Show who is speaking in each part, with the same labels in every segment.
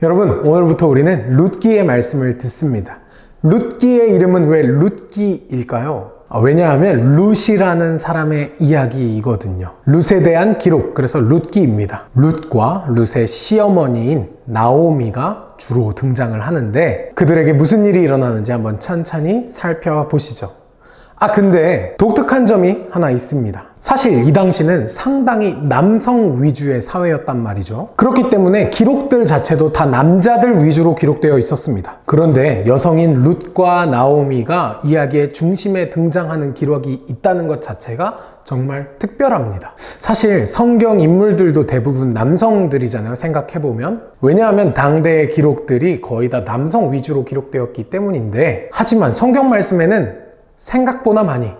Speaker 1: 여러분, 오늘부터 우리는 룻기의 말씀을 듣습니다. 룻기의 이름은 왜 룻기일까요? 왜냐하면 룻이라는 사람의 이야기이거든요. 룻에 대한 기록, 그래서 룻기입니다. 룻과 룻의 시어머니인 나오미가 주로 등장을 하는데 그들에게 무슨 일이 일어나는지 한번 천천히 살펴보시죠. 근데 독특한 점이 하나 있습니다. 사실 이 당시는 상당히 남성 위주의 사회였단 말이죠. 그렇기 때문에 기록들 자체도 다 남자들 위주로 기록되어 있었습니다. 그런데 여성인 룻과 나오미가 이야기의 중심에 등장하는 기록이 있다는 것 자체가 정말 특별합니다. 사실 성경 인물들도 대부분 남성들이잖아요, 생각해보면. 왜냐하면 당대의 기록들이 거의 다 남성 위주로 기록되었기 때문인데, 하지만 성경 말씀에는 생각보다 많이,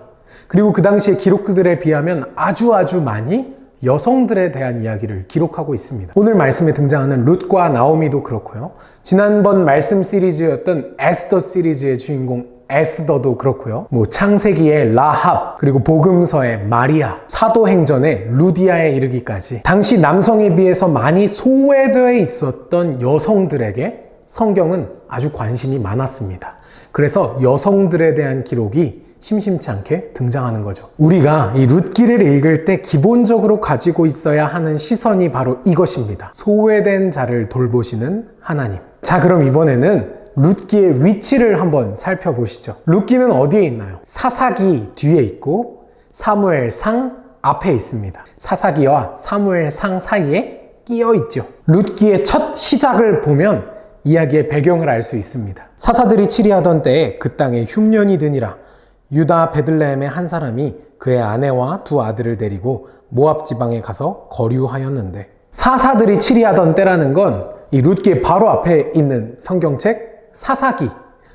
Speaker 1: 그리고 그 당시의 기록들에 비하면 아주 많이 여성들에 대한 이야기를 기록하고 있습니다. 오늘 말씀에 등장하는 룻과 나오미도 그렇고요. 지난번 말씀 시리즈였던 에스더 시리즈의 주인공 에스더도 그렇고요. 창세기의 라합, 그리고 복음서의 마리아, 사도행전의 루디아에 이르기까지 당시 남성에 비해서 많이 소외되어 있었던 여성들에게 성경은 아주 관심이 많았습니다. 그래서 여성들에 대한 기록이 심심치 않게 등장하는 거죠. 우리가 이 룻기를 읽을 때 기본적으로 가지고 있어야 하는 시선이 바로 이것입니다. 소외된 자를 돌보시는 하나님. 자, 그럼 이번에는 룻기의 위치를 한번 살펴보시죠. 룻기는 어디에 있나요? 사사기 뒤에 있고 사무엘상 앞에 있습니다. 사사기와 사무엘상 사이에 끼어 있죠. 룻기의 첫 시작을 보면 이야기의 배경을 알 수 있습니다. 사사들이 치리하던 때에 그 땅에 흉년이 드니라. 유다 베들레헴의 한 사람이 그의 아내와 두 아들을 데리고 모압 지방에 가서 거류하였는데, 사사들이 치리하던 때라는 건 이 룻기의 바로 앞에 있는 성경책 사사기,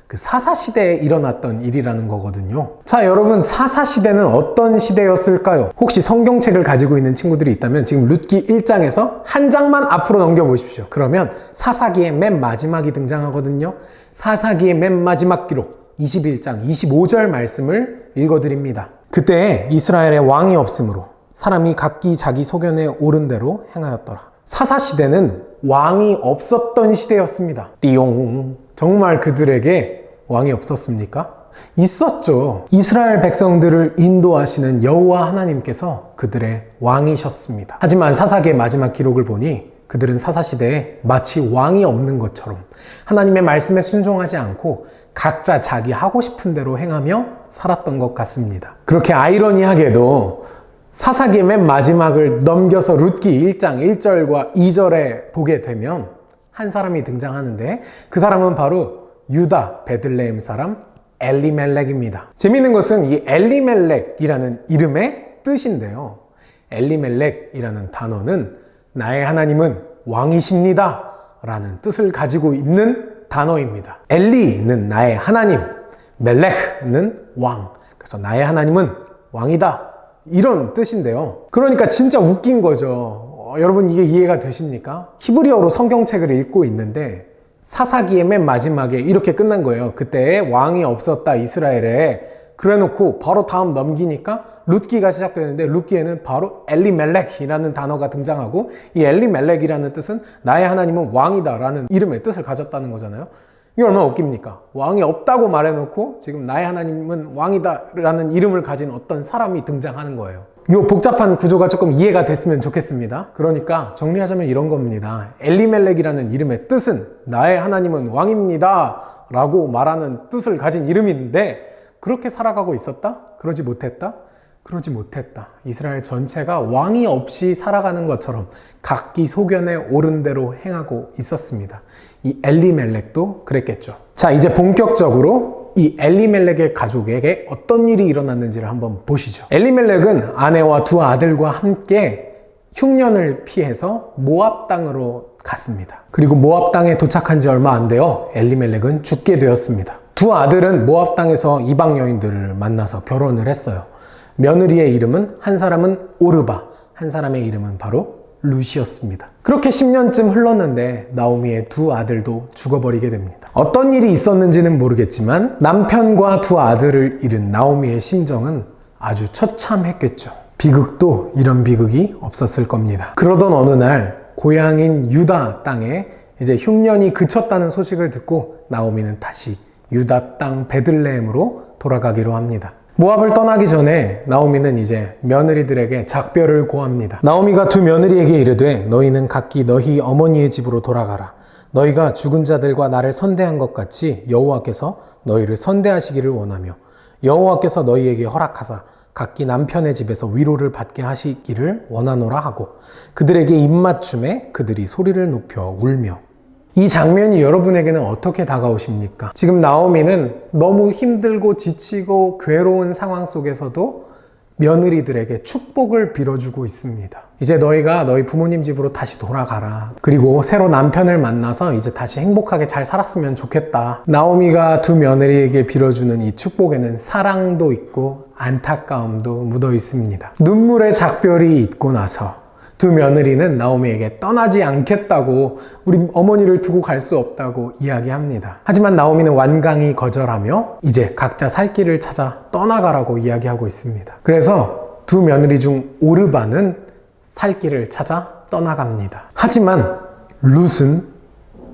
Speaker 1: 그 사사시대에 일어났던 일이라는 거거든요. 자, 여러분, 사사시대는 어떤 시대였을까요? 혹시 성경책을 가지고 있는 친구들이 있다면 지금 룻기 1장에서 한 장만 앞으로 넘겨보십시오. 그러면 사사기의 맨 마지막이 등장하거든요. 사사기의 맨 마지막 기록 21장 25절 말씀을 읽어드립니다. 그때 이스라엘에 왕이 없으므로 사람이 각기 자기 소견에 옳은 대로 행하였더라. 사사시대는 왕이 없었던 시대였습니다. 띠용. 정말 그들에게 왕이 없었습니까? 있었죠. 이스라엘 백성들을 인도하시는 여호와 하나님께서 그들의 왕이셨습니다. 하지만 사사기의 마지막 기록을 보니 그들은 사사시대에 마치 왕이 없는 것처럼 하나님의 말씀에 순종하지 않고 각자 자기 하고 싶은 대로 행하며 살았던 것 같습니다. 그렇게 아이러니하게도 사사기의 맨 마지막을 넘겨서 룻기 1장 1절과 2절에 보게 되면 한 사람이 등장하는데 그 사람은 바로 유다 베들레헴 사람 엘리멜렉입니다. 재미있는 것은 이 엘리멜렉이라는 이름의 뜻인데요. 엘리멜렉이라는 단어는 나의 하나님은 왕이십니다 라는 뜻을 가지고 있는 단어입니다. 엘리는 나의 하나님, 멜렉은 왕. 그래서 나의 하나님은 왕이다, 이런 뜻인데요. 그러니까 진짜 웃긴 거죠. 여러분, 이게 이해가 되십니까? 히브리어로 성경책을 읽고 있는데 사사기의 맨 마지막에 이렇게 끝난 거예요. 그때 왕이 없었다 이스라엘에. 그래놓고 바로 다음 넘기니까 룻기가 시작되는데 룻기에는 바로 엘리멜렉이라는 단어가 등장하고, 이 엘리멜렉이라는 뜻은 나의 하나님은 왕이다 라는 이름의 뜻을 가졌다는 거잖아요. 이게 얼마나 웃깁니까? 왕이 없다고 말해놓고 지금 나의 하나님은 왕이다 라는 이름을 가진 어떤 사람이 등장하는 거예요. 이 복잡한 구조가 조금 이해가 됐으면 좋겠습니다. 그러니까 정리하자면 이런 겁니다. 엘리멜렉이라는 이름의 뜻은 나의 하나님은 왕입니다 라고 말하는 뜻을 가진 이름인데, 그렇게 살아가고 있었다? 그러지 못했다? 그러지 못했다. 이스라엘 전체가 왕이 없이 살아가는 것처럼 각기 소견에 옳은 대로 행하고 있었습니다. 이 엘리멜렉도 그랬겠죠. 자, 이제 본격적으로 이 엘리멜렉의 가족에게 어떤 일이 일어났는지를 한번 보시죠. 엘리멜렉은 아내와 두 아들과 함께 흉년을 피해서 모압 땅으로 갔습니다. 그리고 모압 땅에 도착한 지 얼마 안 되어 엘리멜렉은 죽게 되었습니다. 두 아들은 모압 땅에서 이방 여인들을 만나서 결혼을 했어요. 며느리의 이름은, 한 사람은 오르바, 한 사람의 이름은 바로 룻이었습니다. 그렇게 10년쯤 흘렀는데 나오미의 두 아들도 죽어버리게 됩니다. 어떤 일이 있었는지는 모르겠지만 남편과 두 아들을 잃은 나오미의 심정은 아주 처참했겠죠. 비극도 이런 비극이 없었을 겁니다. 그러던 어느 날 고향인 유다 땅에 이제 흉년이 그쳤다는 소식을 듣고 나오미는 다시 유다 땅 베들레헴으로 돌아가기로 합니다. 모압을 떠나기 전에 나오미는 이제 며느리들에게 작별을 고합니다. 나오미가 두 며느리에게 이르되 너희는 각기 너희 어머니의 집으로 돌아가라. 너희가 죽은 자들과 나를 선대한 것 같이 여호와께서 너희를 선대하시기를 원하며 여호와께서 너희에게 허락하사 각기 남편의 집에서 위로를 받게 하시기를 원하노라 하고 그들에게 입맞춤에 그들이 소리를 높여 울며. 이 장면이 여러분에게는 어떻게 다가오십니까? 지금 나오미는 너무 힘들고 지치고 괴로운 상황 속에서도 며느리들에게 축복을 빌어주고 있습니다. 이제 너희가 너희 부모님 집으로 다시 돌아가라. 그리고 새로 남편을 만나서 이제 다시 행복하게 잘 살았으면 좋겠다. 나오미가 두 며느리에게 빌어주는 이 축복에는 사랑도 있고 안타까움도 묻어 있습니다. 눈물의 작별이 있고 나서 두 며느리는 나오미에게 떠나지 않겠다고, 우리 어머니를 두고 갈 수 없다고 이야기합니다. 하지만 나오미는 완강히 거절하며 이제 각자 살 길을 찾아 떠나가라고 이야기하고 있습니다. 그래서 두 며느리 중 오르바는 살 길을 찾아 떠나갑니다. 하지만 룻은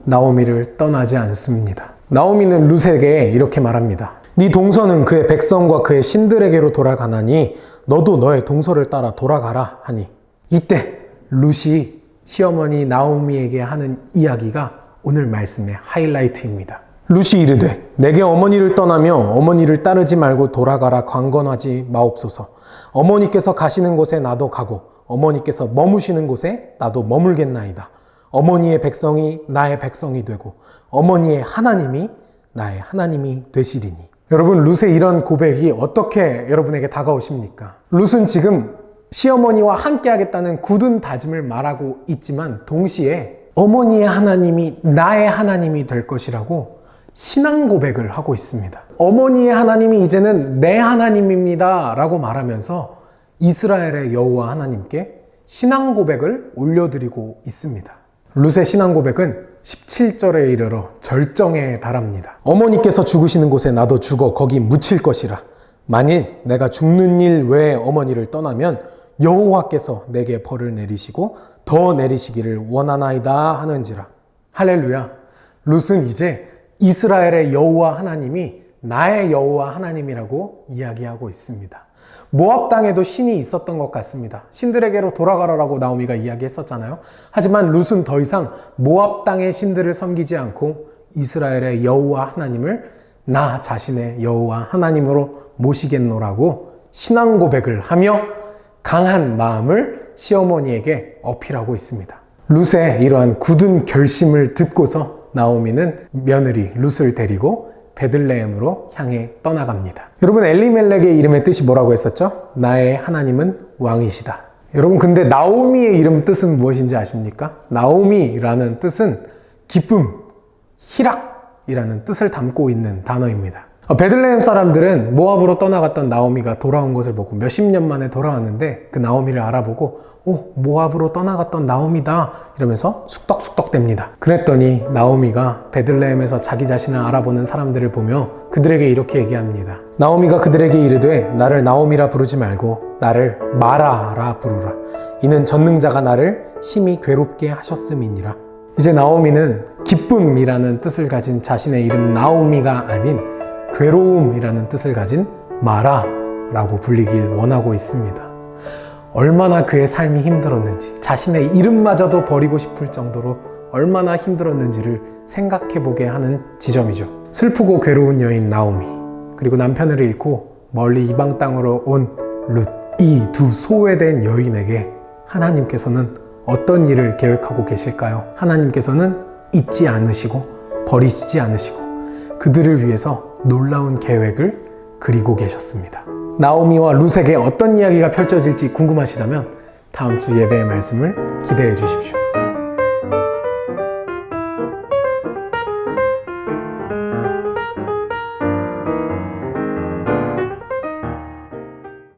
Speaker 1: 나오미를 떠나지 않습니다. 나오미는 룻에게 이렇게 말합니다. 네 동서는 그의 백성과 그의 신들에게로 돌아가나니 너도 너의 동서를 따라 돌아가라 하니, 이때 룻이 시어머니 나오미에게 하는 이야기가 오늘 말씀의 하이라이트입니다. 룻이 이르되 내게 어머니를 떠나며 어머니를 따르지 말고 돌아가라 강건하지 마옵소서. 어머니께서 가시는 곳에 나도 가고 어머니께서 머무시는 곳에 나도 머물겠나이다. 어머니의 백성이 나의 백성이 되고 어머니의 하나님이 나의 하나님이 되시리니. 여러분, 룻의 이런 고백이 어떻게 여러분에게 다가오십니까? 룻은 지금 시어머니와 함께 하겠다는 굳은 다짐을 말하고 있지만 동시에 어머니의 하나님이 나의 하나님이 될 것이라고 신앙 고백을 하고 있습니다. 어머니의 하나님이 이제는 내 하나님입니다 라고 말하면서 이스라엘의 여호와 하나님께 신앙 고백을 올려드리고 있습니다. 룻의 신앙 고백은 17절에 이르러 절정에 달합니다. 어머니께서 죽으시는 곳에 나도 죽어 거기 묻힐 것이라. 만일 내가 죽는 일 외에 어머니를 떠나면 여호와께서 내게 벌을 내리시고 더 내리시기를 원하나이다 하는지라. 할렐루야. 룻은 이제 이스라엘의 여호와 하나님이 나의 여호와 하나님이라고 이야기하고 있습니다. 모압 땅에도 신이 있었던 것 같습니다. 신들에게로 돌아가라라고 나오미가 이야기했었잖아요. 하지만 룻은 더 이상 모압 땅의 신들을 섬기지 않고 이스라엘의 여호와 하나님을 나 자신의 여호와 하나님으로 모시겠노라고 신앙 고백을 하며 강한 마음을 시어머니에게 어필하고 있습니다. 룻의 이러한 굳은 결심을 듣고서 나오미는 며느리 룻을 데리고 베들레헴으로 향해 떠나갑니다. 여러분, 엘리멜렉의 이름의 뜻이 뭐라고 했었죠? 나의 하나님은 왕이시다. 여러분, 근데 나오미의 이름 뜻은 무엇인지 아십니까? 나오미라는 뜻은 기쁨, 희락이라는 뜻을 담고 있는 단어입니다. 베들레헴 사람들은 모압으로 떠나갔던 나오미가 돌아온 것을 보고 몇십 년 만에 돌아왔는데 그 나오미를 알아보고 모압으로 떠나갔던 나오미다 이러면서 쑥덕쑥덕댑니다. 그랬더니 나오미가 베들레헴에서 자기 자신을 알아보는 사람들을 보며 그들에게 이렇게 얘기합니다. 나오미가 그들에게 이르되 나를 나오미라 부르지 말고 나를 마라라 부르라. 이는 전능자가 나를 심히 괴롭게 하셨음이니라. 이제 나오미는 기쁨이라는 뜻을 가진 자신의 이름 나오미가 아닌 괴로움이라는 뜻을 가진 마라라고 불리길 원하고 있습니다. 얼마나 그의 삶이 힘들었는지, 자신의 이름마저도 버리고 싶을 정도로 얼마나 힘들었는지를 생각해보게 하는 지점이죠. 슬프고 괴로운 여인 나오미, 그리고 남편을 잃고 멀리 이방 땅으로 온 룻, 이 두 소외된 여인에게 하나님께서는 어떤 일을 계획하고 계실까요? 하나님께서는 잊지 않으시고 버리시지 않으시고 그들을 위해서 놀라운 계획을 그리고 계셨습니다. 나오미와 룻에게 어떤 이야기가 펼쳐질지 궁금하시다면 다음 주 예배의 말씀을 기대해 주십시오.